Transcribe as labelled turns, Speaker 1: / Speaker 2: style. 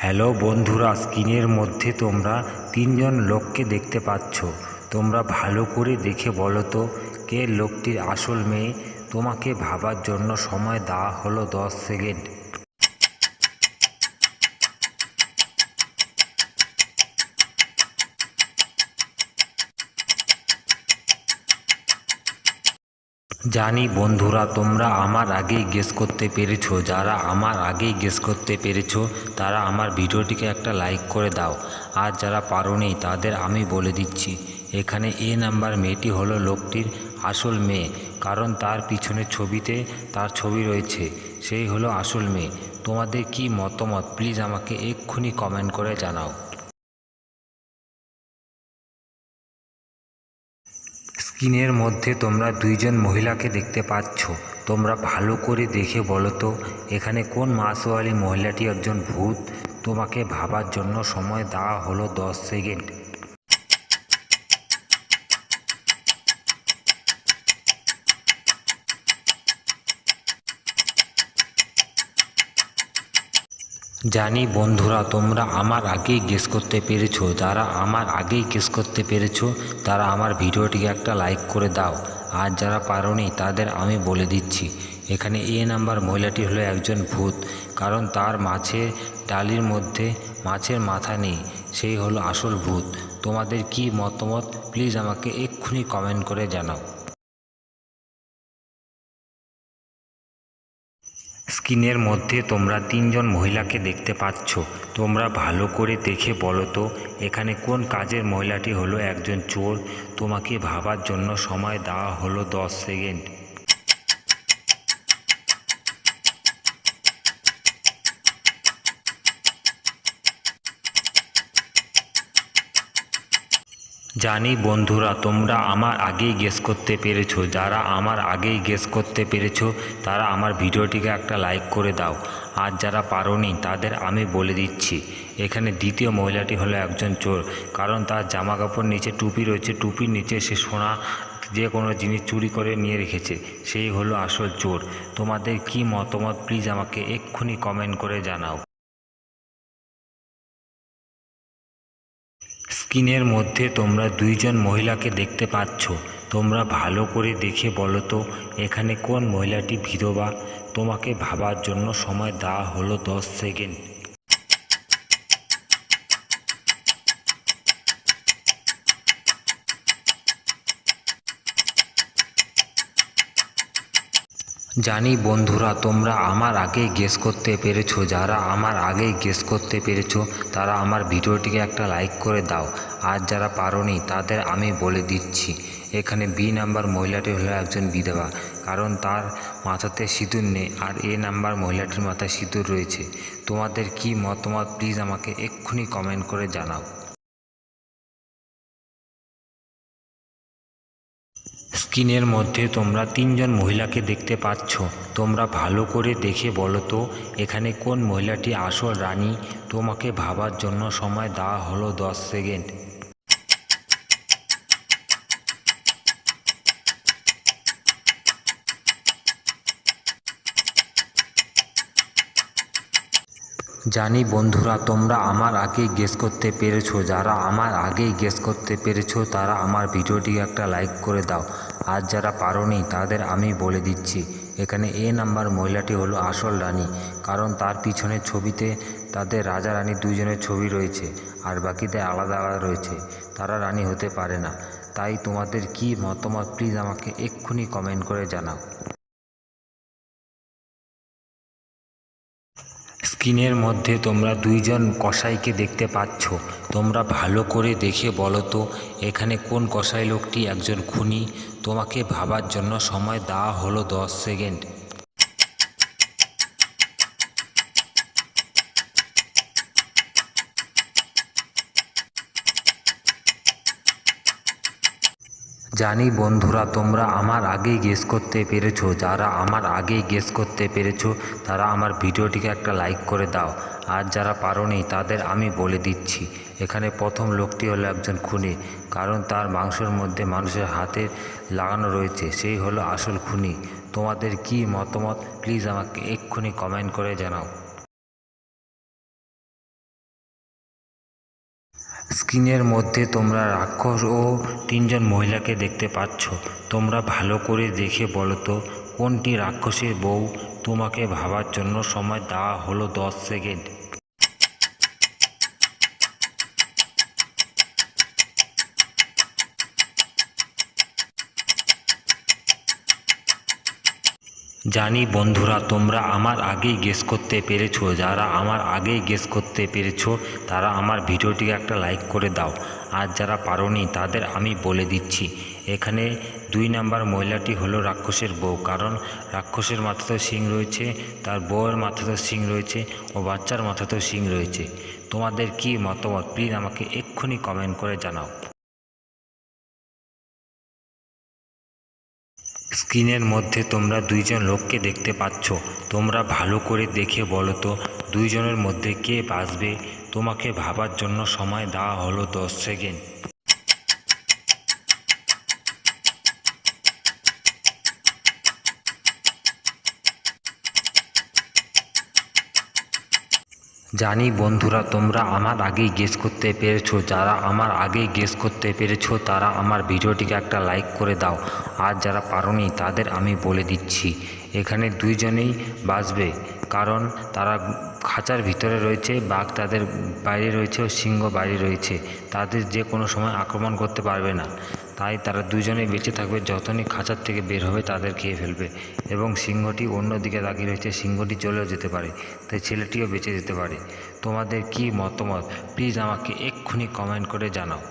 Speaker 1: Hello বন্ধুরা, স্ক্রিনের মধ্যে তোমরা তিনজন লোককে দেখতে পাচ্ছ। তোমরা ভালো করে দেখে বলো তো কে লোকটির আসল মেয়ে। তোমাকে ভাবার জন্য সময় দেওয়া হলো 10 সেকেন্ড। জানি বন্ধুরা, তোমরা আমার আগেই গেস করতে পেরেছো। যারা আমার আগেই গেস করতে পেরেছো তারা আমার ভিডিওটিকে একটা লাইক করে দাও। আর যারা পারোনি তাদের আমি বলে দিচ্ছি, এখানে এ নাম্বার মেয়েটি হলো লোকটির আসল মেয়ে, কারণ তার পিছনের ছবিতে তার ছবি রয়েছে। সেই হলো আসল মেয়ে। তোমাদের কি মতামত প্লিজ আমাকে এক্ষুনি কমেন্ট করে জানাও। স্ক্রিনের মধ্যে তোমরা দুইজন মহিলাকে দেখতে পাচ্ছ। তোমরা ভালো করে দেখে বলো তো এখানে কোন মাসওয়ালি মহিলাটি একজন ভূত। তোমাকে ভাবার জন্য সময় দেওয়া হলো 10 সেকেন্ড। জানি বন্ধুরা, তোমরা আমার আগেই গেস করতে পেরেছো। যারা আমার আগেই গেস করতে পেরেছো তারা আমার ভিডিওটিকে একটা লাইক করে দাও। আর যারা পারোনি তাদের আমি বলে দিচ্ছি, এখানে এ নাম্বার মহিলাটি হলো একজন ভূত, কারণ তার মাছের ডালির মধ্যে মাছের মাথা নেই। সেই হলো আসল ভূত। তোমাদের কি মতামত প্লিজ আমাকে এক্ষুনি কমেন্ট করে জানাও। স্ক্রিনের মধ্যে তোমরা তিনজন মহিলাকে দেখতে পাচ্ছ। তোমরা ভালো করে দেখে বলো তো এখানে কোন কাজের মহিলাটি হলো একজন চোর। তোমাকে ভাবার জন্য সময় দেওয়া হলো 10 সেকেন্ড। জানি বন্ধুরা, তোমরা আমার আগেই গেস করতে পেরেছো। যারা আমার আগেই গেস করতে পেরেছো তারা আমার ভিডিওটিকে একটা লাইক করে দাও। আর যারা পারোনি তাদের আমি বলে দিচ্ছি, এখানে দ্বিতীয় মহিলাটি হলো একজন চোর, কারণ তার জামা কাপড় নিচে টুপি রয়েছে। টুপির নিচে সে সোনা যে কোনো জিনিস চুরি করে নিয়ে রেখেছে। সেই হলো আসল চোর। তোমাদের কি মতামত প্লিজ আমাকে এক্ষুনি কমেন্ট করে জানাও। স্ক্রিনের মধ্যে তোমরা দুইজন মহিলাকে দেখতে পাচ্ছ। তোমরা ভালো করে দেখে বলো তো এখানে কোন মহিলাটি বিধবা। তোমাকে ভাবার জন্য সময় দেওয়া হলো 10 সেকেন্ড। জানি বন্ধুরা, তোমরা আমার আগেই গেস করতে পেরেছো। যারা আমার আগেই গেস করতে পেরেছো তারা আমার ভিডিওটিকে একটা লাইক করে দাও। আর যারা পারোনি তাদের আমি বলে দিচ্ছি, এখানে বি নাম্বার মহিলাটি হলো একজন বিধবা, কারণ তার মাথাতে সিঁদুর নেই। আর এ নাম্বার মহিলাটির মাথায় সিঁদুর রয়েছে। তোমাদের কি মতামত প্লিজ আমাকে এক্ষুনি কমেন্ট করে জানাও। স্ক্রিনের মধ্যে তোমরা তিনজন মহিলাকে দেখতে পাচ্ছ। তোমরা ভালো করে দেখে বলো তো এখানে কোন মহিলাটি আসল রানী। তোমাকে ভাবার জন্য সময় দেওয়া হলো 10 সেকেন্ড। জানি বন্ধুরা, তোমরা আমার আগেই গেস করতে পেরেছো। যারা আমার আগেই গেস করতে পেরেছো তারা আমার ভিডিওটিকে একটা লাইক করে দাও। আর যারা পারোনি তাদের আমি বলে দিচ্ছি, এখানে এ নাম্বার মহিলাটি হলো আসল রানী, কারণ তার পিছনের ছবিতে তাদের রাজা রানী দুইজনের ছবি রয়েছে। আর বাকিতে আলাদা আলাদা রয়েছে। তারা রানী হতে পারে না। তাই তোমাদের কি মতামত প্লিজ আমাকে এক্ষুনি কমেন্ট করে জানাও। স্ক্রিনের মধ্যে তোমরা দুইজন কসাইকে দেখতে পাচ্ছ। তোমরা ভালো করে দেখে বলো তো এখানে কোন কসাই লোকটি একজন খুনি। তোমাকে ভাবার জন্য সময় দেওয়া হলো 10 সেকেন্ড। জানি বন্ধুরা, তোমরা আমার আগেই গেস করতে পেরেছো। যারা আমার আগেই গেস করতে পেরেছো তারা আমার ভিডিওটিকে একটা লাইক করে দাও। আর যারা পারোনি তাদের আমি বলে দিচ্ছি, এখানে প্রথম লোকটি হলো একজন খুনি, কারণ তার মাংসের মধ্যে মানুষের হাতে লাগানো রয়েছে। সেই হলো আসল খুনি। তোমাদের কি মতামত প্লিজ আমাকে এক্ষুনি কমেন্ট করে জানাও। স্ক্রিনের মধ্যে তোমরা রাক্ষস ও তিনজন মহিলাকে দেখতে পাচ্ছ। তোমরা ভালো করে দেখে বলো তো কোনটি রাক্ষসের বউ। তোমাকে ভাবার জন্য সময় দেওয়া হলো 10 সেকেন্ড। জানি বন্ধুরা তোমরা আমার আগেই গেস করতে পেরেছো। যারা আমার আগেই গেস করতে পেরেছো তারা আমার ভিডিওটিকে একটা লাইক করে দাও। আর যারা পারোনি তাদের আমি বলে দিচ্ছি, এখানে 2 নাম্বার মহিলাটি হলো রাক্ষসের বউ। কারণ রাক্ষসের মাথাতেও শিং রয়েছে, তার বউয়ের মাথাতেও শিং রয়েছে ও বাচ্চার মাথাতেও শিং রয়েছে। তোমাদের কি মতামত প্লিজ আমাকে এক্ষুনি কমেন্ট করে জানাও। স্ক্রিনের মধ্যে তোমরা 2 জন লোককে দেখতে পাচ্ছ। তোমরা ভালো করে দেখে বলো তো 2 জনের মধ্যে কে বাঁচবে। তোমাকে ভাবার জন্য সময় দেওয়া হলো 10 সেকেন্ড। জানি বন্ধুরা তোমরা আমার আগেই গেস করতে পেরেছো। যারা আমার আগেই গেস করতে পেরেছো তারা আমার ভিডিওটিকে একটা লাইক করে দাও। আর যারা পারোনি তাদের আমি বলে দিচ্ছি, এখানে 2 জনেই বাঁচবে। কারণ তারা খাঁচার ভিতরে রয়েছে, বাঘ তাদের বাইরে রয়েছে ও সিংহ বাইরে রয়েছে। তাদের যে কোনো সময় আক্রমণ করতে পারবে না, তাই তারা 2 জনেই বেঁচে থাকবে। যতই খাঁচার থেকে বের হবে তাদের খেয়ে ফেলবে। এবং সিংহটি অন্যদিকে তাকিয়ে রয়েছে, সিংহটি চলেও যেতে পারে, তাই ছেলেটিও বেঁচে যেতে পারে। তোমাদের কি মতামত প্লিজ আমাকে এক্ষুনি কমেন্ট করে জানাও।